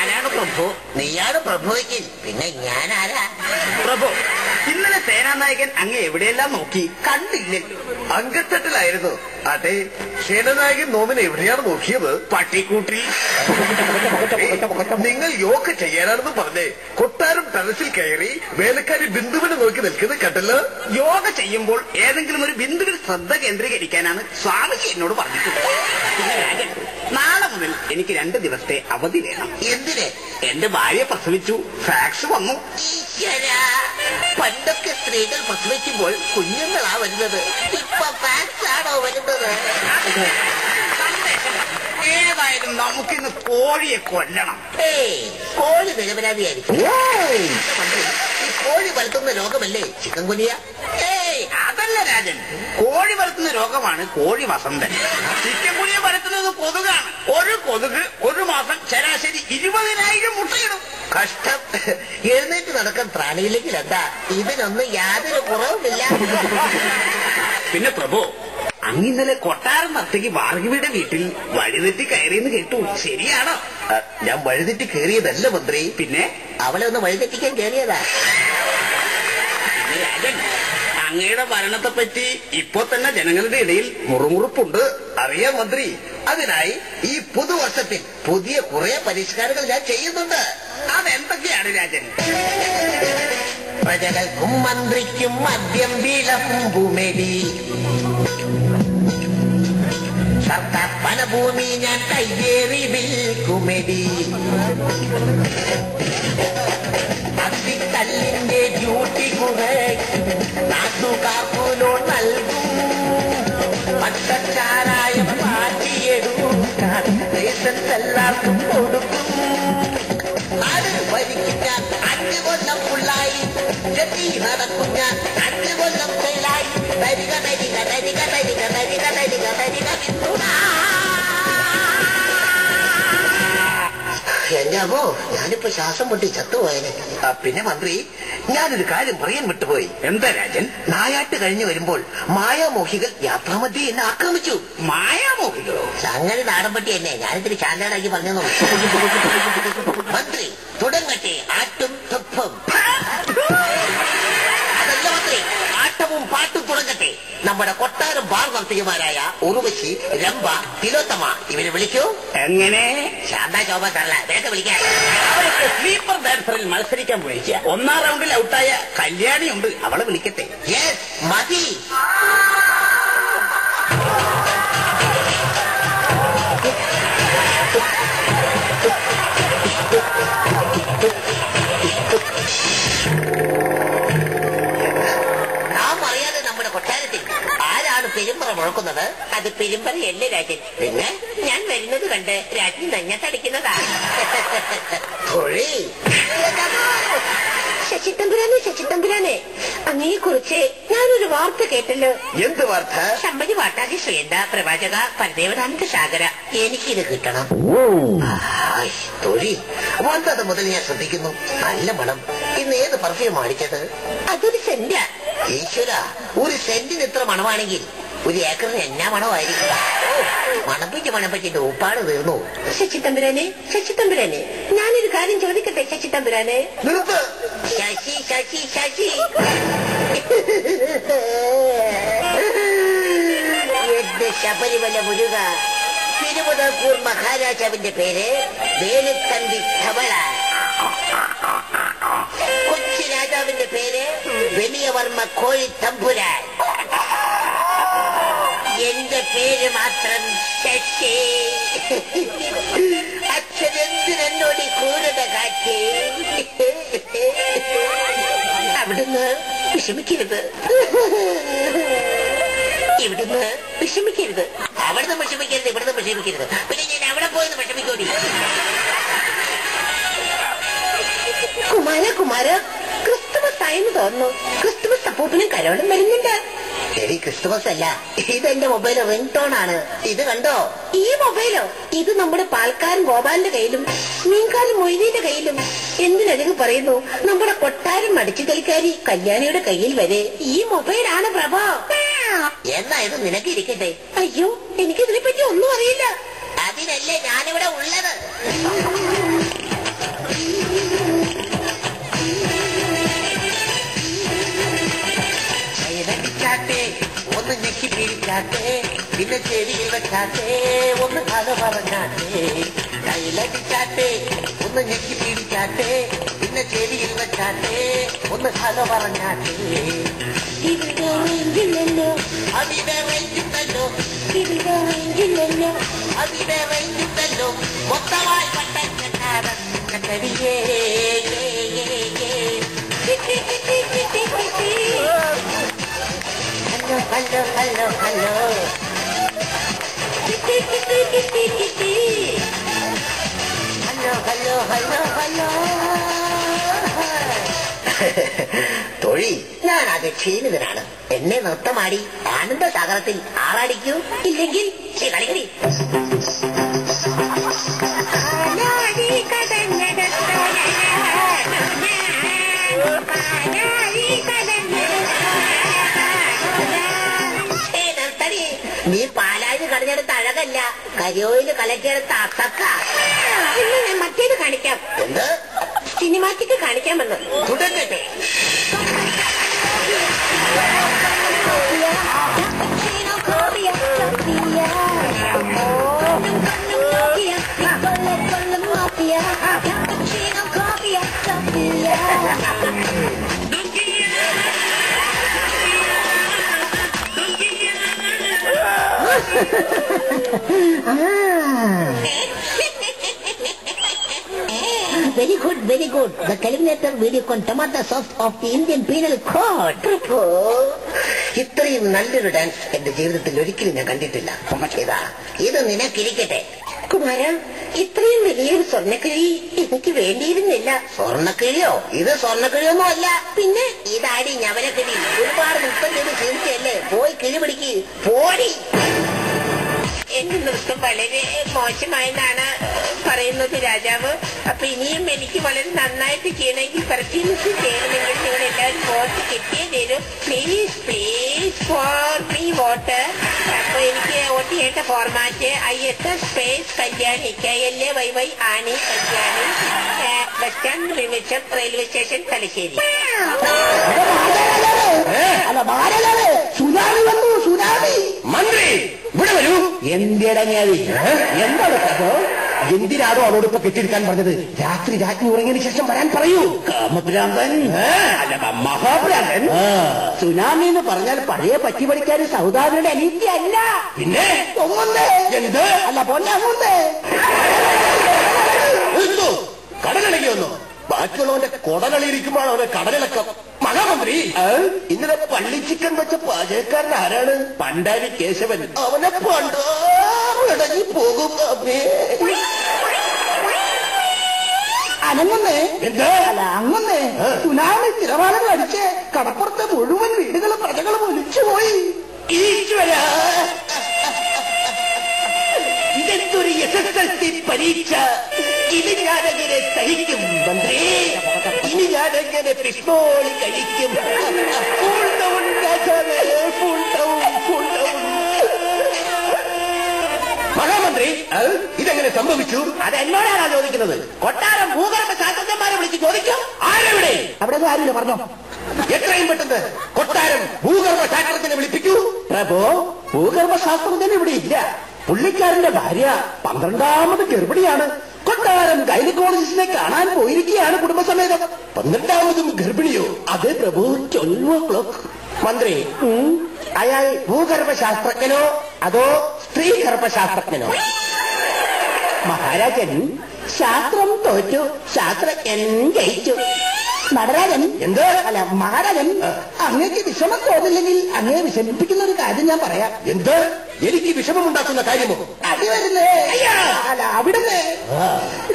ഞാനാണ് പ്രഭു. നീയാണ് പ്രഭുവെങ്കിൽ പിന്നെ ഞാനാരാ? പ്രഭു, ഇന്നലെ സേനാനായകൻ അങ്ങ് എവിടെയെല്ലാം നോക്കി, കണ്ടില്ലല്ലോ. അങ്കത്തട്ടിലായിരുന്നു. അതെ, സേനാനായകൻ നോമിനെ എവിടെയാണ് നോക്കിയത്? പട്ടിക്കൂട്ടിൽ. നിങ്ങൾ യോഗ ചെയ്യാനാണെന്ന് പറഞ്ഞേ കൊട്ടാരം ടെറസിൽ കയറി വേലക്കാരി ബിന്ദുവിനെ നോക്കി നിൽക്കുന്നത് കണ്ടല്ലോ. യോഗ ചെയ്യുമ്പോൾ ഏതെങ്കിലും ഒരു ബിന്ദുവിൽ ശ്രദ്ധ കേന്ദ്രീകരിക്കാനാണ് സ്വാമിജി എന്നോട് പറഞ്ഞിട്ടുള്ളത്. പിന്നെ രാജൻ, നാളെ മുതൽ എനിക്ക് 2 ദിവസത്തെ അവധി വേണം. എന്തിന്? എന്റെ ഭാര്യ പ്രസവിച്ചു, ഫാക്സ് വന്നു. ഈശ്വരാ, പണ്ടൊക്കെ സ്ത്രീകൾ പ്രസവിക്കുമ്പോൾ കുഞ്ഞുങ്ങളാ വരുന്നത്, ഇപ്പൊ ഫാക്സ് ആണോ വരുന്നത്? ഏതായാലും നമുക്കിന്ന് കോഴിയെ കൊല്ലണം. കോഴി നിരപരാധിയായിരിക്കും. ഈ കോഴി വളർത്തുന്ന രോഗമല്ലേ ചിക്കൻ ഗുനിയ? അതല്ല രാജൻ, കോഴി വളർത്തുന്ന രോഗമാണ് കോഴി വസന്തൻ. ചിക്കൻ ഗുനിയ വളർത്തുന്നത് കൊതുകാണ്. ഒരു കൊതുക് ഒരു മാസം ശരാശരി 20,000 മുട്ടയിടും. കഷ്ടം. എഴുന്നേറ്റ് നടക്കാൻ പ്രാണിയില്ലെങ്കിൽ എന്താ, ഇതിനൊന്നും യാതൊരു കുറവുമില്ല. പിന്നെ പ്രഭു, അങ്ങിന്നലെ കൊട്ടാരം നർത്തകി ഭാർഗവിയുടെ വീട്ടിൽ വഴിതെറ്റി കയറിയെന്ന് കേട്ടു, ശരിയാണോ? ഞാൻ വഴിതെറ്റി കയറിയതല്ല മന്ത്രി. പിന്നെ അവളെ ഒന്ന് വഴിതെറ്റിക്കാൻ കയറിയതാ. പിന്നെ രാജൻ, അങ്ങയുടെ ഭരണത്തെപ്പറ്റി ഇപ്പോ തന്നെ ജനങ്ങളുടെ ഇടയിൽ മുറുമുറുപ്പുണ്ട്. അറിയാം മന്ത്രി. അതിനായി ഈ പുതുവർഷത്തിൽ പുതിയ കുറെ പരിഷ്കാരങ്ങൾ ഞാൻ ചെയ്യുന്നുണ്ട്. അതെന്തൊക്കെയാണ് രാജൻ? പ്രജകൾക്കും മന്ത്രിക്കും മദ്യം വിളമ്പുമെടി, സർക്കാർ വനഭൂമി ഞാൻ കയ്യേറി വിൽക്കുമെടി, അത്തിക്കല്ലിന്റെ ഡ്യൂട്ടി കുറയ്ക്കും, നാട്ടുകാർക്കു ലോൺ നൽകും, പച്ചച്ചാരായം മാറ്റിയെടുക്കാൻ ലൈസൻസ് എല്ലാവർക്കും കൊടുക്കും. നാട് ഭരിക്കും ഞാൻ 5 കൊല്ലം ഫുള്ളായി, ഗതി നടക്കും ഞാൻ 5 കൊല്ലം ഫെയിലായി. തരിക തരിക തരിക തരിക തരിക തരിക തരിക പിന്തുണ. എന്നാമോ, ഞാനിപ്പോ ശ്വാസം പൊട്ടി ചത്തുപോയനെ. പിന്നെ മന്ത്രി, ഞാനൊരു കാര്യം പറയാൻ വിട്ടുപോയി. എന്താ രാജൻ? നായാട്ട് കഴിഞ്ഞു വരുമ്പോൾ മായാമോഹികൾ യാത്രാമധ്യേ എന്നെ ആക്രമിച്ചു. മായാമോഹികളോ? സംഗതി നാടൻപട്ടി എന്നെ, ഞാനിത്തിരി ചാണ്ടാടാക്കി പറഞ്ഞു. മന്ത്രി തുടങ്ങട്ടെ ആട്ടും തുപ്പും. അതല്ല മന്ത്രി, ആട്ടവും പാട്ടും തുടങ്ങട്ടെ. നമ്മുടെ കൊട്ടാരം ബാർ നർത്തകിമാരായ ഉർവശി, രംഭ, തിലോത്തമ ഇവരെ വിളിക്കൂ. എങ്ങനെ? ശാന്ത ശോഭ തള്ള വേഗം വിളിക്കാൻ. അവരൊക്കെ സ്ലീപ്പർ ഡാൻസറിൽ മത്സരിക്കാൻ പോയിരിക്കുക. 1ാം റൗണ്ടിൽ ഔട്ടായ കല്യാണിയുണ്ട്, അവളെ വിളിക്കട്ടെ. യെസ്, മതി. നാം അറിയാതെ നമ്മുടെ കൊട്ടാരത്തിൽ ആരാണ് പെരുമ്പറ മുഴക്കുന്നത്? അത് പെരുമ്പറയല്ലേ രാജൻ. പിന്നെ ഞാൻ വരുന്നത് കണ്ട് രാജ്ഞി നഞ്ഞത്തടിക്കുന്നതാ. ശശിത്തമ്പുരാനെ, ശശിത്തമ്പുരാനെ, അങ്ങയെ കുറിച്ച് ഞാനൊരു വാർത്ത കേട്ടല്ലോ. എന്ത് വാർത്ത? ശമ്പതി വാട്ടാകി ശ്രീന്ദ പ്രവാചക പരദേവനാനന്ദ സാഗര. എനിക്കിത് കിട്ടണം. തൊഴി വന്നത് മുതൽ ഞാൻ ശ്രദ്ധിക്കുന്നു. നല്ല മണം. ഇന്ന് ഏത് പെർഫ്യൂം അടിച്ചത്? അതൊരു സെന്റാ. ഈശ്വര, ഒരു സെന്റിന് ഇത്ര മണമാണെങ്കിൽ 1 ഏക്കറിന് എന്നാ മണമായിരിക്കും. മണപ്പിച്ചിട്ട് ഉപ്പാട് തീർന്നു. ശശിത്തമ്പുരാനെ, ശശിത്തമ്പുരാനെ, ഞാനൊരു കാര്യം ചോദിക്കട്ടെ ശശിത്തമ്പുരാനെ? ശശി ശശി ശശി എന്റെ ശബരിമല മുരുക. തിരുവിതാംകൂർ മഹാരാജാവിന്റെ പേര് വേലുത്തമ്പി ധവള. കൊച്ചി രാജാവിന്റെ പേര് വലിയവർമ്മ കോഴിത്തമ്പുരാൻ. എന്റെ പേര് മാത്രം ശശി. അച്ഛനെന്തിനെന്നോട് ക്രൂരത കാട്ടി? അവിടുന്ന് വിഷമിക്കരുത്, ഇവിടുന്ന് വിഷമിക്കരുത്. അവിടുന്ന് വിഷമിക്കരുത്, ഇവിടുന്ന് വിഷമിക്കരുത്. പിന്നെ ഞാൻ അവിടെ പോയെന്ന് വിഷമിക്കോടി. കുമാര, ക്രിസ്തുമസ് ആയെന്ന് തോന്നുന്നു. ക്രിസ്തുമസ് അപ്പൂപ്പനും കരോളും വരുന്നുണ്ട്. ശരി, ക്രിസ്തുമസ് അല്ല, ഇതെന്റെ മൊബൈൽ റിംഗ് ടോൺ ആണ്. ഇത് കണ്ടോ? ഈ മൊബൈലോ? ഇത് നമ്മുടെ പാൽക്കാരൻ ഗോപാലിന്റെ കയ്യിലും മീൻകാരൻ മൊയ്തീന്റെ കയ്യിലും, എന്തിനധികം പറയുന്നു നമ്മുടെ കൊട്ടാരം മടിച്ചു കളിക്കാരി കല്യാണിയുടെ കയ്യിൽ വരെ ഈ മൊബൈലാണ് പ്രഭോ. എന്നാ ഇത് നിനക്ക് ഇരിക്കട്ടെ. അയ്യോ, എനിക്കിതിനെ പറ്റി ഒന്നും അറിയില്ല. അതിനല്ലേ ഞാനിവിടെ ഉള്ളത്. പിടിച്ചാട്ടെ പിന്നെ ചെവിയിൽ വെച്ചാട്ടെ ഒന്ന് കഥ പറഞ്ഞാട്ടെ കയ്യിലടിച്ചാട്ടെ ഒന്ന് ഞെക്കി പിടിച്ചാട്ടെ പിന്നെ ചെവിയിൽ വെച്ചാട്ടെ ഒന്ന് കഥ പറഞ്ഞാട്ടെ ഇവിടെ റേഞ്ചില്ലല്ലോ അവിടെ റേഞ്ചിട്ടല്ലോ ഇവിടെ റേഞ്ചില്ലല്ലോ അവിടെ റേഞ്ചിട്ടല്ലോ മൊത്തമായി പട്ടക്കാരൻ കരിയേ hello hello hello hello hello hello hello തൊഴി ഞാനത് ക്ഷീണിതനാണ് എന്നെ നൃത്തമാടി ആനന്ദ സാഗരത്തിൽ ആറാടിക്കൂ ഇല്ലെങ്കിൽ കളിക്കടി നീ പാലായിൽ കളഞ്ഞെടുത്ത അഴകല്ല കരിയോയിൽ കലക്കിയെടുത്ത അത്തക്ക ഇന്ന് ഞാൻ മറ്റേത് കാണിക്കാം എന്ത് സിനിമാറ്റിക്ക് കാണിക്കാമെന്ന് തുടങ്ങട്ടെ Very good, very good. The Calculator video con tomato sauce of the Indian Penal Code. ഇത്രയും നല്ലൊരു ഡാൻസ് എന്റെ ജീവിതത്തിൽ ഒരിക്കലും ഞാൻ കണ്ടിട്ടില്ല. ഇതാ ഇത് നിനക്കിരിക്കട്ടെ. കുമാര, ഇത്രയും വലിയൊരു സ്വർണ്ണക്കിഴി എനിക്ക് വേണ്ടിയിരുന്നില്ല. സ്വർണ്ണക്കിഴിയോ? ഇത് സ്വർണ്ണക്കിഴിയൊന്നും അല്ല. പിന്നെ ഇതാടി ഞവരക്കിഴി. ഒരുപാട് നൃത്തം ചെയ്ത് ക്ഷീണിച്ചല്ലേ. പോയി കിഴി പിടിക്ക്. പോടി. എന്റെ നൃത്തം വളരെ മോശമായെന്നാണ് പറയുന്നത് രാജാവ്. അപ്പൊ ഇനിയും എനിക്ക് വളരെ നന്നായിട്ട് ചെയ്യണമെങ്കിൽ പരിശീലിച്ച് ചെയ്യണമെങ്കിൽ നിങ്ങൾ എല്ലാവരും വോട്ട് കിട്ടിയേ തരും. Please please for me vote. അപ്പൊ എനിക്ക് വോട്ട് ചെയ്യേണ്ട format ISS space Kalyani KLAYY ആണി കല്യാണി ബസ് സ്റ്റാൻഡ് വിമിഷം റെയിൽവേ സ്റ്റേഷൻ തലശ്ശേരി. സുനാമി വന്നു, സുനാമി. മന്ത്രി ഇവിടെ വരൂ. എന്തിടങ്ങിയാതി എന്താണ് കഥ? എന്തിനാണോ അവളോട് ഇപ്പൊ കെട്ടിയെടുക്കാൻ പറഞ്ഞത്? രാത്രി രാജ്ഞി ഉറങ്ങിയതിനു ശേഷം വരാൻ പറയൂ. കാമഭ്രാന്തൻ അല്ല മഹാഭ്രാന്തൻ. സുനാമി എന്ന് പറഞ്ഞാൽ പഴയ പറ്റി പഠിക്കാൻ സൗദാമിയുടെ അനീതി അല്ല. പിന്നെ എന്ത് അല്ല പൊന്നേ കടലിളകി വന്നു. ബാക്കിയുള്ളവന്റെ കുടലളിയിരിക്കുമ്പോഴാണ് അവനെ കടലിളക്കം. മഹാമന്ത്രി ഇന്നലെ പള്ളി ചിക്കൻ വെച്ച പാചകക്കാരൻ ആരാണ്? പണ്ടാരി കേശവൻ. അവനെ പണ്ടാറടങ്ങി പോകും. അനങ്ങുന്നേ എന്താ അല്ല അങ്ങുന്നേ. സുനാമി തിരമാലകൾ അടിച്ച് കടപ്പുറത്തെ മുഴുവൻ വീടുകളും പ്രജകളും ഒലിച്ചുപോയി. ഈശ്വര, ഇതെന്തൊരു SSLC പരീക്ഷ. ഇനി ഞാനെങ്ങനെ സഹിക്കും മന്ത്രി? ഇനി ഞാനെങ്ങനെ പിസ്മോളി കഴിക്കും? മഹാമന്ത്രി ഇതെങ്ങനെ സംഭവിച്ചു? അതെന്നോടാണോ ചോദിക്കുന്നത്? കൊട്ടാരം ഭൂഗർഭ ശാസ്ത്രജ്ഞന്മാരെ വിളിച്ച് ചോദിക്കും. ആരെവിടെ? അവിടെ ആരില്ല പറഞ്ഞോ. എത്രയും പെട്ടെന്ന് കൊട്ടാരം ഭൂഗർഭ ശാസ്ത്രജ്ഞനെ വിളിപ്പിക്കൂ. പ്രഭോ, ഭൂഗർഭ ശാസ്ത്രജ്ഞൻ ഇവിടെ ഇല്ല. പുള്ളിക്കാരന്റെ ഭാര്യ 12ാമത് ഗർഭിണിയാണ്. കൊട്ടാരം ഗൈനക്കോളജിസ്റ്റിനെ കാണാൻ പോയിരിക്കുകയാണ് കുടുംബസമേതം. 12ാമതും ഗർഭിണിയോ? അതെ പ്രഭു, 12 o'clock. മന്ത്രി, അയാൾ ഭൂഗർഭശാസ്ത്രജ്ഞനോ അതോ സ്ത്രീ ഗർഭശാസ്ത്രജ്ഞനോ? മഹാരാജൻ, ശാസ്ത്രം തോറ്റു, ശാസ്ത്രജ്ഞൻ ജയിച്ചു. നടരാജൻ എന്ത് അല്ല മഹാരാജൻ, അങ്ങേക്ക് വിഷമം തോന്നില്ലെങ്കിൽ അങ്ങേ വിഷമിപ്പിക്കുന്ന ഒരു കാര്യം ഞാൻ പറയാം. എന്ത്? എനിക്ക് വിഷമമുണ്ടാക്കുന്ന കാര്യമോ? അടി വരുന്നേ അല്ല അവിടുന്ന്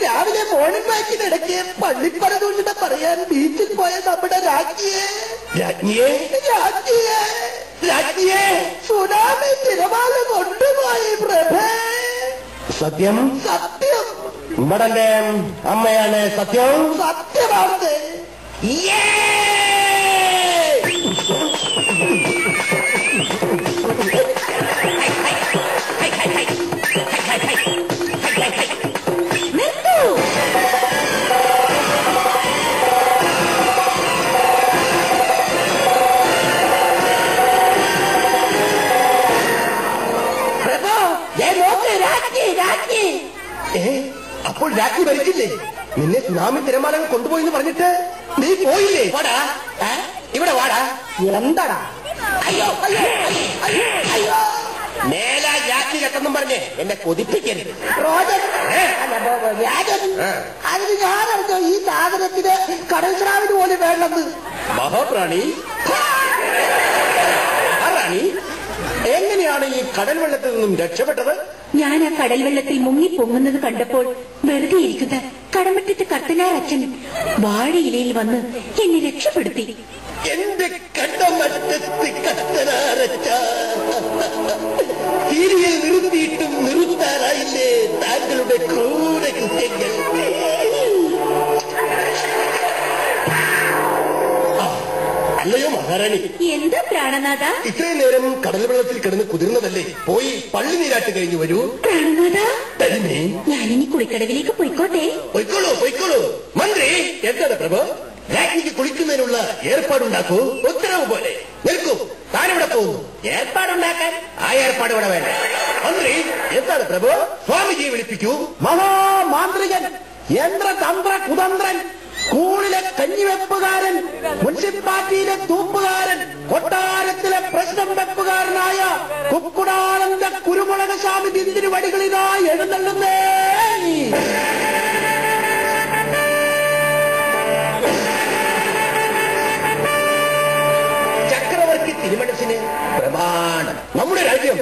രാവിലെ മോർണിംഗ് വാക്കിനിടയ്ക്ക് പള്ളിപ്പറതൂഷിനെ പറയാൻ ബീച്ചിൽ പോയ നമ്മുടെ രാജ്ഞിയെ സുനാമി തിരമാല കൊണ്ടുപോയി പ്രഭേ. സത്യം? സത്യം. ഇവിടന്റെ അമ്മയാണ് സത്യം. സത്യമാണ്. മരിച്ചില്ലേ? നിന്നെ സുനാമി തിരമാലകൾ കൊണ്ടുപോയിന്ന് പറഞ്ഞിട്ട് നീ പോയില്ലേ? വാടാ, ഇവിടെ വാടാ. എന്താടാ? അയ്യോ അയ്യോ അയ്യോ അയ്യോ. മേലാ രാത്രി കെട്ടെന്നും പറഞ്ഞ് എന്നെ കൊതിപ്പിക്കരുത്. റോജൻ രാജൻ, അതിന് ഞാനറിഞ്ഞോ ഈ സാധനത്തിന് കടൽ സ്രാവിന് പോലും വേണ്ടെന്ന്? മഹാപ്രാണി, റാണി, എങ്ങനെയാണ് ഈ കടൽ വെള്ളത്തിൽ നിന്നും രക്ഷപ്പെട്ടത്? ഞാൻ ആ കടൽ വെള്ളത്തിൽ മുങ്ങിപ്പൊങ്ങുന്നത് കണ്ടപ്പോൾ വെറുതെ ഇരിക്കുന്ന കടമറ്റത്ത് കത്തനാർ അച്ഛൻ വാഴയിലയിൽ വന്ന് എന്നെ രക്ഷപ്പെടുത്തി. എന്റെ കടമറ്റത്ത് കത്തനാരച്ച സീരിയൽ നിർത്തിയിട്ടും നിർത്താറായില്ലേ താങ്കളുടെ ക്രൂര കൃത്യങ്ങൾ? അല്ലയോ മഹാറാണി, എന്താ പ്രാണനാഥ? ഇത്രയും നേരം കടൽ വെള്ളത്തിൽ കിടന്ന് കുതിർന്നതല്ലേ? പോയി പള്ളി നീരാട്ട് കഴിഞ്ഞു വരൂ. പ്രാണനാഥ, തന്നെ ഞാനിനി കുളിക്കടവിലേക്ക് പോയിക്കോട്ടെ? പൊയ്ക്കോളൂ പൊയ്ക്കോളൂ. മന്ത്രി, എന്താണ് പ്രഭു? രാജ്ഞിക്ക് കുളിക്കുന്നതിനുള്ള ഏർപ്പാടുണ്ടാക്കൂ. ഉത്തരവ് പോലെ. നിൽക്കൂ, താനിവിടെ പോകുന്നു. ഏർപ്പാടുണ്ടാക്കാൻ ആ ഏർപ്പാട് ഇവിടെ വേണ്ട. മന്ത്രി, എന്താണ് പ്രഭു? സ്വാമിജിയെ വിളിപ്പിക്കൂ. മഹാമാന്ത്രികൻ, യന്ത്രതന്ത്ര കുതന്ത്രൻ, സ്കൂളിലെ കഞ്ഞിവെപ്പുകാരൻ, മുനിസിപ്പാലിറ്റിയിലെ തൂപ്പുകാരൻ, കൊട്ടാരത്തിലെ പ്രശ്നം വെപ്പുകാരനായ കുക്കുടാനന്ദ കുരുമുളക സ്വാമി തിരുവടികളിതായി എഴുന്നള്ളുന്നേ. ചക്രവർത്തി തിരുമനസിന് പ്രമാണം. നമ്മുടെ രാജ്യം